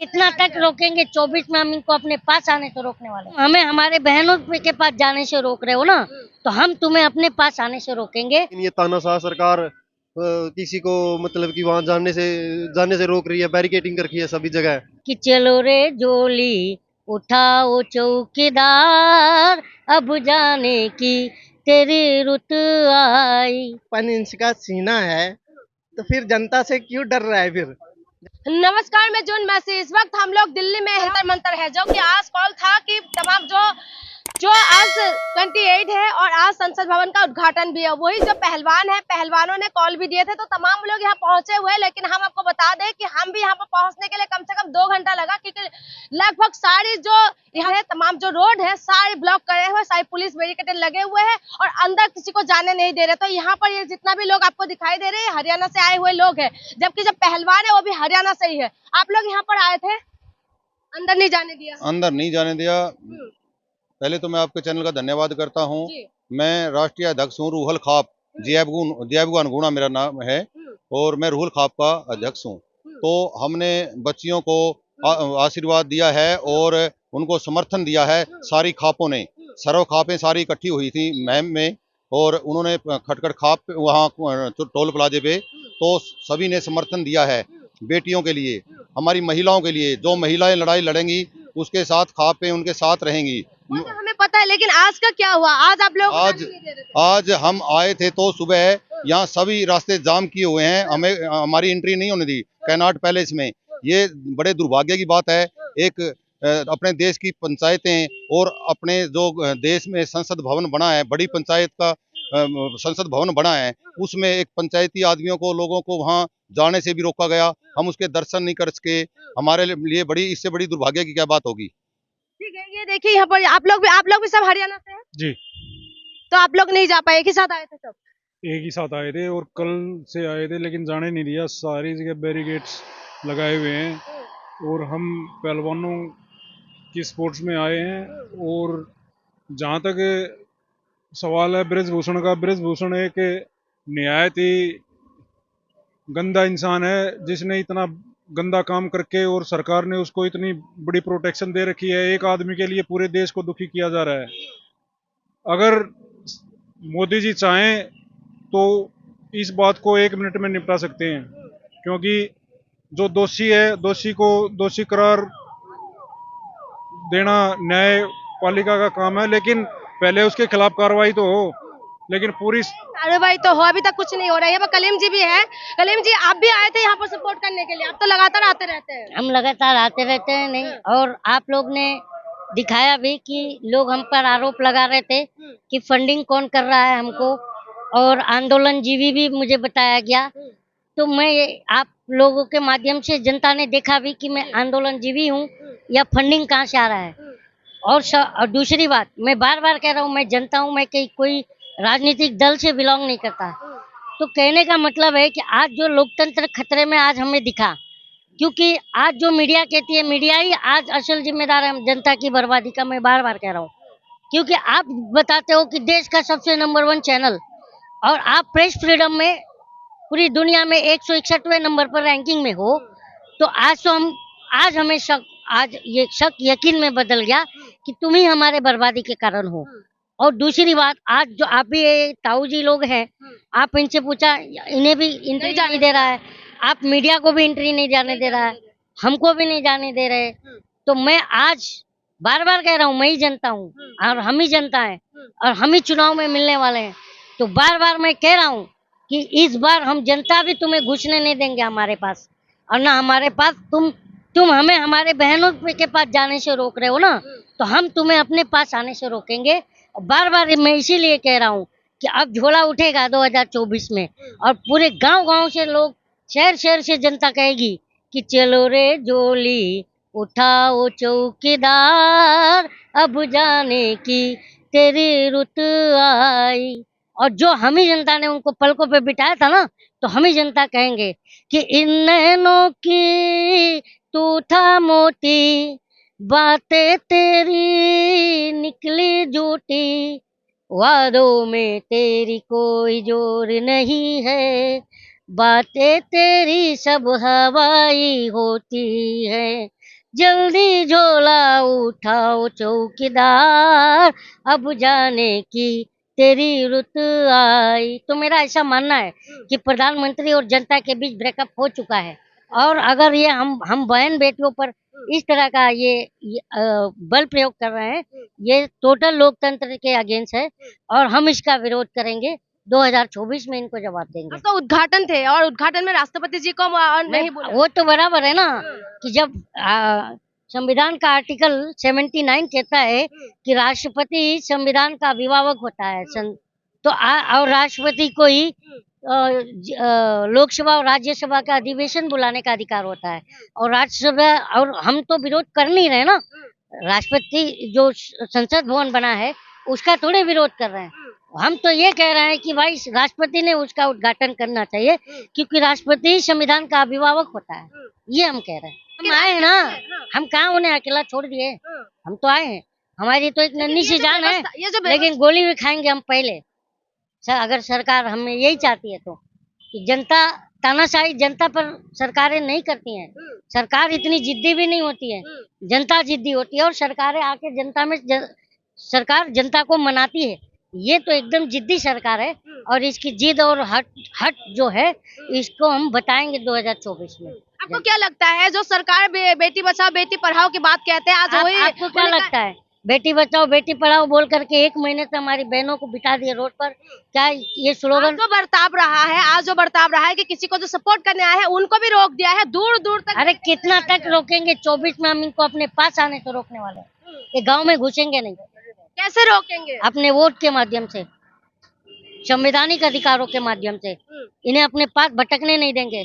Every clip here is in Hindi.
इतना तक रोकेंगे 24 में, हम इनको अपने पास आने से रोकने वाले हैं। हमें हमारे बहनों के पास जाने से रोक रहे हो ना, तो हम तुम्हें अपने पास आने से रोकेंगे। लेकिन ये तानाशाह सरकार किसी को मतलब कि वहां जाने से रोक रही है, बैरिकेडिंग कर रखी है सभी जगह। कि चलो रे जोली उठाओ चौकीदार, अब जाने की तेरी रुत आई। 5 इंच का सीना है तो फिर जनता से क्यों डर रहा है फिर। नमस्कार, मैं जून मैसी। इस वक्त हम लोग दिल्ली में जंतर मंतर है, जो कि आज कॉल था कि तमाम जो आज 28 है और आज संसद भवन का उद्घाटन भी है। वही जो पहलवान है, पहलवानों ने कॉल भी दिए थे, तो तमाम लोग यहाँ पहुंचे हुए। लेकिन हम आपको बता दें कि हम भी यहाँ पर पहुंचने के लिए कम से कम 2 घंटा लगा, क्योंकि लगभग सारी जो यहाँ है तमाम जो रोड है सारे ब्लॉक करे हुए, सारी पुलिस बैरिकेड लगे हुए हैं और अंदर किसी को जाने नहीं दे रहे। तो यहाँ पर ये जितना भी लोग आपको दिखाई दे रहे हैं हरियाणा से आए हुए लोग हैं, जबकि जो पहलवान है वो भी हरियाणा से ही है। आप लोग यहाँ पर आए थे, अंदर नहीं जाने दिया? अंदर नहीं जाने दिया। पहले तो मैं आपके चैनल का धन्यवाद करता हूँ। मैं राष्ट्रीय अध्यक्ष हूँ रूहल खाप, जियाबगुन गुणा मेरा नाम है और मैं रूहल खाप का अध्यक्ष हूँ। तो हमने बच्चियों को आशीर्वाद दिया है और उनको समर्थन दिया है। सारी खापों ने, सर्व खापें सारी इकट्ठी हुई थी मैम में, और उन्होंने खटखट खाप वहाँ टोल प्लाजे पे, तो सभी ने समर्थन दिया है बेटियों के लिए, हमारी महिलाओं के लिए। जो महिलाएं लड़ाई लड़ेंगी उसके साथ खापें उनके साथ रहेंगी। वो तो हमें पता है, लेकिन आज का क्या हुआ? आज आप लोग आज हम आए थे तो सुबह यहाँ सभी रास्ते जाम किए हुए हैं, हमें हमारी एंट्री नहीं होने दी कैनाट पैलेस में। ये बड़े दुर्भाग्य की बात है। एक अपने देश की पंचायतें और अपने जो देश में संसद भवन बना है, बड़ी पंचायत का संसद भवन बना है, उसमें एक पंचायती आदमियों को, लोगों को वहां जाने से भी रोका गया। हम उसके दर्शन नहीं कर सके। हमारे लिए बड़ी, इससे बड़ी दुर्भाग्य की क्या बात होगी। ठीक है, ये देखिए यहाँ पर आप लोग भी सब हरियाणा से हैं जी। तो आप लोग नहीं जा पाए, एक ही साथ आए थे सब? एक ही साथ आए थे और कल से आए थे, लेकिन जाने नहीं दिया। सारी जगह बैरिकेड्स लगाए हुए हैं और हम पहलवानों की स्पोर्ट्स में आए हैं। और जहाँ तक सवाल है ब्रजभूषण का, ब्रजभूषण एक निहायत ही गंदा इंसान है, जिसने इतना गंदा काम करके, और सरकार ने उसको इतनी बड़ी प्रोटेक्शन दे रखी है। एक आदमी के लिए पूरे देश को दुखी किया जा रहा है। अगर मोदी जी चाहें तो इस बात को 1 मिनट में निपटा सकते हैं, क्योंकि जो दोषी है, दोषी को दोषी करार देना न्यायपालिका का काम है, लेकिन पहले उसके खिलाफ कार्रवाई तो हो। लेकिन पूरी कार्रवाई तो हो, अभी तक कुछ नहीं हो रहा है। यहाँ पर कलीम जी भी है। कलीम जी, आप भी आए थे यहाँ पर सपोर्ट करने के लिए? आप तो लगातार आते रहते हैं। हम लगातार आते रहते हैं। नहीं, और आप लोग ने दिखाया भी कि लोग हम पर आरोप लगा रहे थे कि फंडिंग कौन कर रहा है हमको, और आंदोलन जीवी भी मुझे बताया गया। तो मैं आप लोगों के माध्यम से जनता ने देखा भी कि मैं आंदोलन जीवी हूँ या फंडिंग कहाँ से आ रहा है। और दूसरी बात, मैं बार बार कह रहा हूँ, मैं जनता हूँ, मैं कोई राजनीतिक दल से बिलोंग नहीं करता। तो कहने का मतलब है कि आज जो लोकतंत्र खतरे में आज हमें दिखा, क्योंकि आज जो मीडिया कहती है, मीडिया ही आज असल जिम्मेदार है जनता की बर्बादी का। मैं बार बार कह रहा हूँ, क्योंकि आप बताते हो कि देश का सबसे नंबर 1 चैनल, और आप प्रेस फ्रीडम में पूरी दुनिया में 161वें नंबर पर रैंकिंग में हो। तो आज हमें आज ये शक यकीन में बदल गया कि तुम ही हमारे बर्बादी के कारण हो। और दूसरी बात, आज जो आप भी ताऊ जी लोग हैं, आप इनसे पूछा, इन्हें भी एंट्री नहीं दे रहा है। आप मीडिया को भी एंट्री नहीं जाने दे रहा है, हमको भी नहीं जाने दे रहे। तो मैं आज बार बार कह रहा हूँ, मैं ही जनता हूँ और हम ही जनता है, और हम ही चुनाव में मिलने वाले हैं। तो बार बार मैं कह रहा हूँ कि इस बार हम जनता भी तुम्हें घुसने नहीं देंगे हमारे पास, और ना हमारे पास तुम हमें हमारे बहनों के पास जाने से रोक रहे हो ना, तो हम तुम्हें अपने पास आने से रोकेंगे। बार बार मैं इसीलिए कह रहा हूँ कि अब झोला उठेगा 2024 में, और पूरे गांव-गांव से लोग, शहर-शहर से जनता कहेगी कि चलो रे जोली उठाओ चौकीदार, अब जाने की तेरी रुत आई। और जो हम ही जनता ने उनको पलकों पे बिठाया था ना, तो हम ही जनता कहेंगे कि इन नैनों की तू था मोती, बातें तेरी निकली झूठी, वादों में तेरी कोई जोर नहीं है, बातें तेरी सब हवाई होती है। जल्दी झोला उठाओ चौकीदार, अब जाने की तेरी रुत आई। तो मेरा ऐसा मानना है कि प्रधानमंत्री और जनता के बीच ब्रेकअप हो चुका है, और अगर ये हम बहन बेटियों पर इस तरह का ये बल प्रयोग कर रहे हैं, ये टोटल लोकतंत्र के अगेंस्ट है, और हम इसका विरोध करेंगे। 2024 में इनको जवाब देंगे। अब तो उद्घाटन थे और उद्घाटन में राष्ट्रपति जी को नहीं बोला। वो तो बराबर है ना कि जब संविधान का आर्टिकल 79 कहता है कि राष्ट्रपति संविधान का अभिभावक होता है, तो और राष्ट्रपति को ही लोकसभा और राज्यसभा का अधिवेशन बुलाने का अधिकार होता है, और राज्यसभा, और हम तो विरोध कर नहीं रहे ना, राष्ट्रपति जो संसद भवन बना है उसका थोड़े विरोध कर रहे हैं। हम तो ये कह रहे हैं कि भाई राष्ट्रपति ने उसका उद्घाटन करना चाहिए, क्योंकि राष्ट्रपति संविधान का अभिभावक होता है, ये हम कह रहे हैं। हम आए हैं ना, हम कहाँ उन्हें अकेला छोड़ दिए, हम तो आए हैं, हमारी तो एक नन्ही सी जान है, लेकिन गोली भी खाएंगे हम पहले। अगर सरकार हमें यही चाहती है तो, कि जनता, तानाशाही जनता पर सरकारें नहीं करती हैं, सरकार इतनी जिद्दी भी नहीं होती है, जनता जिद्दी होती है, और सरकारें आके जनता में सरकार जनता को मनाती है। ये तो एकदम जिद्दी सरकार है, और इसकी जिद और हट जो है, इसको हम बताएंगे 2024 में। आपको क्या लगता है जो सरकार बेटी बचाओ बेटी पढ़ाओ की बात कहते हैं, आज वही आपको क्या लगता है? बेटी बचाओ बेटी पढ़ाओ बोल करके 1 महीने से हमारी बहनों को बिठा दिए रोड पर, क्या ये स्लोगन? जो बर्ताव रहा है, आज जो बर्ताव रहा है कि किसी को जो सपोर्ट करने आया है उनको भी रोक दिया है, दूर दूर तक। अरे कितना तक रोकेंगे? 24 में हम इनको अपने पास आने से रोकने वाले हैं, ये गाँव में घुसेंगे नहीं। कैसे रोकेंगे? अपने वोट के माध्यम से, संवैधानिक अधिकारों के माध्यम से इन्हें अपने पास भटकने नहीं देंगे।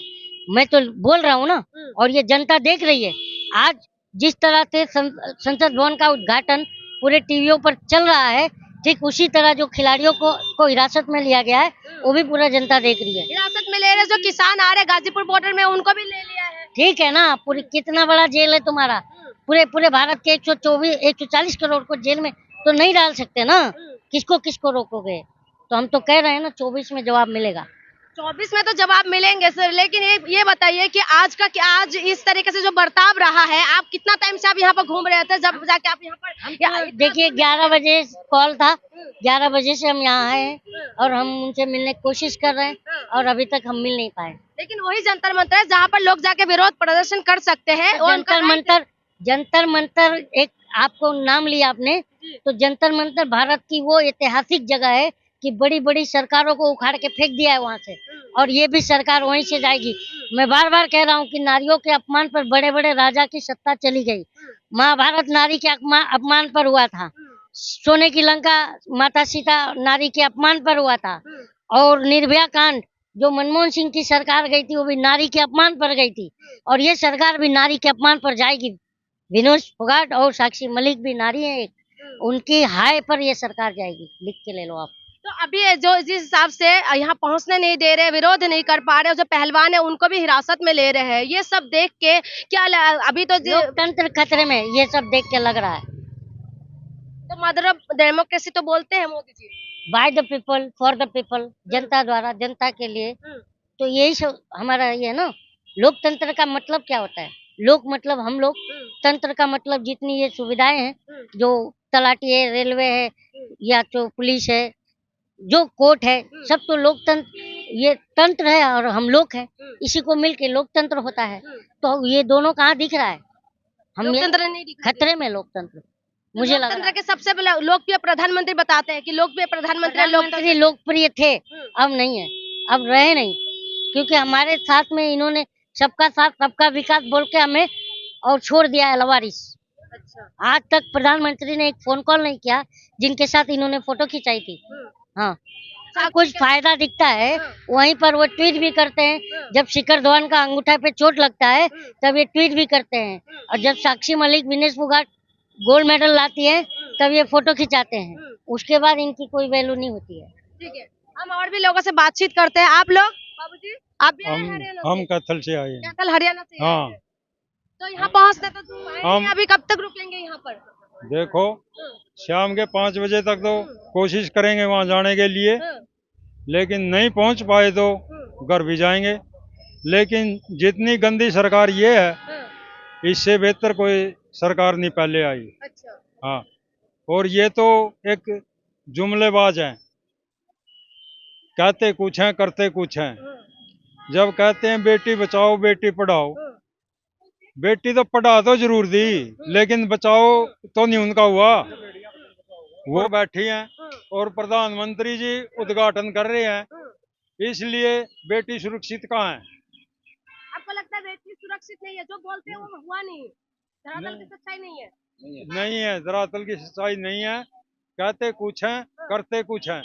मैं तो बोल रहा हूँ ना, और ये जनता देख रही है। आज जिस तरह से संसद भवन का उद्घाटन पूरे टीवियों पर चल रहा है, ठीक उसी तरह जो खिलाड़ियों को हिरासत में लिया गया है, वो भी पूरा जनता देख रही है। हिरासत में ले रहे जो किसान आ रहे गाजीपुर बॉर्डर में, उनको भी ले लिया है। ठीक है ना, पूरी कितना बड़ा जेल है तुम्हारा, पूरे भारत के 140 करोड़ को जेल में तो नहीं डाल सकते ना, किसको रोकोगे? तो हम तो कह रहे हैं ना 24 में जवाब मिलेगा। 24 में तो जवाब मिलेंगे सर, लेकिन ये बताइए कि आज इस तरीके से जो बर्ताव रहा है, आप कितना टाइम से आप यहाँ पर घूम रहे थे, जब जाके आप यहाँ पर? देखिए 11 बजे कॉल था, 11 बजे से हम यहाँ आए हैं, और हम उनसे मिलने की कोशिश कर रहे हैं, और अभी तक हम मिल नहीं पाए। लेकिन वही जंतर मंतर है जहाँ पर लोग जाके विरोध प्रदर्शन कर सकते हैं। जंतर मंतर एक आपको नाम लिया आपने, तो जंतर मंतर भारत की वो ऐतिहासिक जगह है कि बड़ी बड़ी सरकारों को उखाड़ के फेंक दिया है वहां से, और ये भी सरकार वहीं से जाएगी। मैं बार बार कह रहा हूँ कि नारियों के अपमान पर बड़े बड़े राजा की सत्ता चली गई। महाभारत नारी के अपमान पर हुआ था, सोने की लंका माता सीता नारी के अपमान पर हुआ था, और निर्भया कांड जो मनमोहन सिंह की सरकार गई थी, वो भी नारी के अपमान पर गई थी, और ये सरकार भी नारी के अपमान पर जाएगी। विनोद फोगाट और साक्षी मलिक भी नारी है एक, उनकी हाय पर ये सरकार जाएगी, लिख के ले लो आप। तो अभी जो जिस हिसाब से यहाँ पहुँचने नहीं दे रहे, विरोध नहीं कर पा रहे, जो पहलवान है उनको भी हिरासत में ले रहे हैं, ये सब देख के क्या अभी तो लोकतंत्र खतरे में, ये सब देख के लग रहा है। तो मदर ऑफ डेमोक्रेसी तो बोलते हैं Modi ji, by the people for the people, जनता द्वारा जनता के लिए। तो यही सब हमारा ये है ना, लोकतंत्र का मतलब क्या होता है? लोक मतलब हम लोग, तंत्र का मतलब जितनी ये सुविधाएं हैं, जो तलाटी है, रेलवे है, या तो पुलिस है, जो कोर्ट है, सब तो लोकतंत्र, ये तंत्र है और हम लोग हैं, इसी को मिलके लोकतंत्र होता है। तो ये दोनों कहाँ दिख रहा है? हम लोकतंत्र नहीं दिख खतरे में लोकतंत्र, मुझे लग रहा है। लोकतंत्र के सबसे लोकप्रिय प्रधानमंत्री बताते हैं कि लोकप्रिय प्रधानमंत्री लोकप्रिय थे, अब नहीं है, अब रहे नहीं, क्योंकि हमारे साथ में इन्होंने सबका साथ सबका विकास बोल के हमें और छोड़ दिया है लवारिस। अच्छा। आज तक प्रधानमंत्री ने एक फोन कॉल नहीं किया जिनके साथ इन्होंने फोटो खिंचाई थी। हाँ, कुछ फायदा दिखता है वहीं पर वो ट्वीट भी करते हैं, जब शिखर धवन का अंगूठा पे चोट लगता है तब ये ट्वीट भी करते हैं, और जब साक्षी मलिक विनेश फोगाट गोल्ड मेडल लाती है तब ये फोटो खिंचाते हैं, उसके बाद इनकी कोई वैल्यू नहीं होती है। ठीक है, हम और भी लोगों से बातचीत करते हैं। आप लोग बाबूजी, आप भी हम कैथल से आए हैं। कैथल हरियाणा से? हाँ। तो यहाँ पहुँचते तो हम अभी कब तक रुकेंगे यहाँ पर? देखो शाम के 5 बजे तक तो कोशिश करेंगे वहाँ जाने के लिए, लेकिन नहीं पहुँच पाए तो घर भी जाएंगे। लेकिन जितनी गंदी सरकार ये है इससे बेहतर कोई सरकार नहीं पहले आई। अच्छा। हाँ, और ये तो एक जुमलेबाज हैं, कहते कुछ हैं करते कुछ हैं। जब कहते हैं बेटी बचाओ बेटी पढ़ाओ, बेटी तो पढ़ा तो जरूर दी, लेकिन बचाओ तो नहीं उनका हुआ। वो बैठी हैं और प्रधानमंत्री जी उद्घाटन कर रहे हैं, इसलिए बेटी सुरक्षित कहाँ है? आपको लगता है बेटी सुरक्षित नहीं है? जो बोलते हैं वो हुआ नहीं, धरातल की सच्चाई नहीं है। नहीं है, धरातल की सच्चाई नहीं है। कहते कुछ हैं करते कुछ हैं,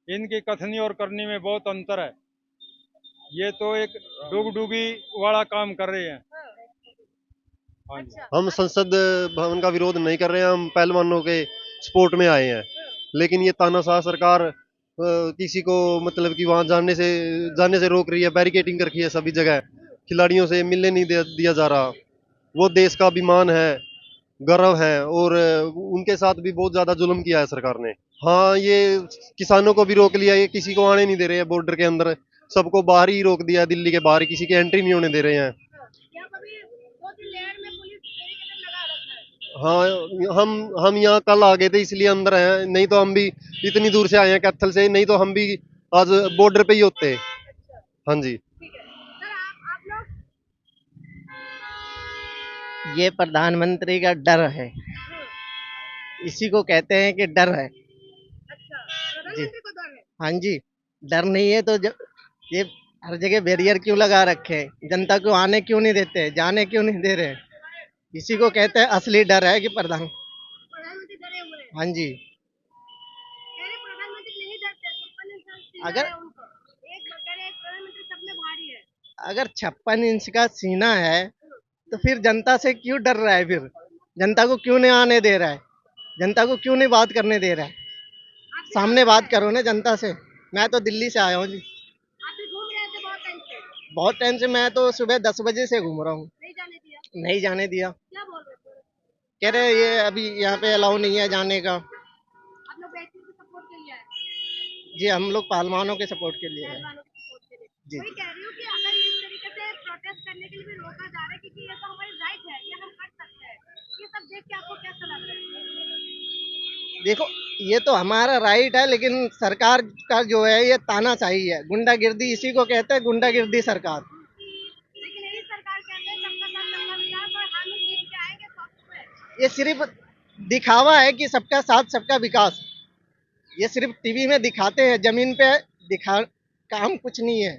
इनकी कथनी और करनी में बहुत अंतर है। ये तो एक डुगडुगी वाला काम कर रहे हैं। हाँ जी। हम संसद भवन का विरोध नहीं कर रहे हैं, हम पहलवानों के सपोर्ट में आए हैं। लेकिन ये तानाशाह सरकार किसी को मतलब कि वहां जाने से रोक रही है, बैरिकेडिंग कर रखी है सभी जगह, खिलाड़ियों से मिलने नहीं दिया जा रहा। वो देश का अभिमान है, गर्व है, और उनके साथ भी बहुत ज्यादा जुल्म किया है सरकार ने। हाँ, ये किसानों को भी रोक लिया, ये किसी को आने नहीं दे रहे हैं बॉर्डर के अंदर, सबको बाहर ही रोक दिया, दिल्ली के बाहर किसी की एंट्री नहीं होने दे रहे हैं। यहाँ पर भी 2-3 लेयर में पुलिस बैरिकेड लगा रखा है। हाँ, हम यहाँ कल आ गए थे इसलिए अंदर हैं, नहीं तो हम भी इतनी दूर से आए हैं कैथल से, नहीं तो हम भी आज बॉर्डर पे ही होते। हाँ जी। ठीक है सर, आप लोग ये प्रधानमंत्री का डर है, इसी को कहते हैं कि डर है। अच्छा, प्रधानमंत्री को डर है? हाँ जी, डर नहीं है तो ये हर जगह बैरियर क्यों लगा रखे हैं? जनता को आने क्यों नहीं देते, जाने क्यों नहीं दे रहे? इसी को कहते हैं असली डर है कि प्रधानमंत्री डरे हुए हैं। हाँ जी। कह रहे प्रधानमंत्री नहीं डरते, 56 इंच का सीना अगर- है उनको। कह रहे प्रधानमंत्री सब में भारी है। अगर 56 इंच का सीना है तो फिर जनता से क्यों डर रहा है? फिर जनता को क्यों नहीं आने दे रहा है? जनता को क्यों नहीं बात करने दे रहा है? सामने बात करो ना जनता से। मैं तो दिल्ली से आया हूँ जी, आप भी घूम रहे थे बहुत टाइम से, बहुत टाइम से। मैं तो सुबह 10 बजे से घूम रहा हूँ, नहीं जाने दिया? नहीं जाने दिया। क्या बोल रहे थे? कह रहे ये अभी यहाँ पे अलाउ नहीं है जाने का। आप लोग बैठने के सपोर्ट के लिए आए? जी, हम लोग पहलवानों के सपोर्ट के लिए हैं। पहलवानों के सपोर्ट के लिए। जी। वही कह रही हूँ कि अगर इस तरीके से प्रोटेस्ट करने के लिए भी रोका जा रहा है, क्योंकि ये तो हमारी राइट है, ये हम कर सकते हैं, ये सब देख के आपको कैसा लग रहा है? देखो, ये तो हमारा राइट है, लेकिन सरकार का जो है ये तानाशाही है, गुंडागिर्दी, इसी को कहते हैं गुंडागिर्दी सरकार। लेकिन यही सरकार कहते हैं सबका साथ सबका विकास, और हम ही जीत के आएंगे 100 पे। ये सिर्फ दिखावा है कि सबका साथ सबका विकास, ये सिर्फ टीवी में दिखाते हैं, जमीन पे दिखा काम कुछ नहीं है।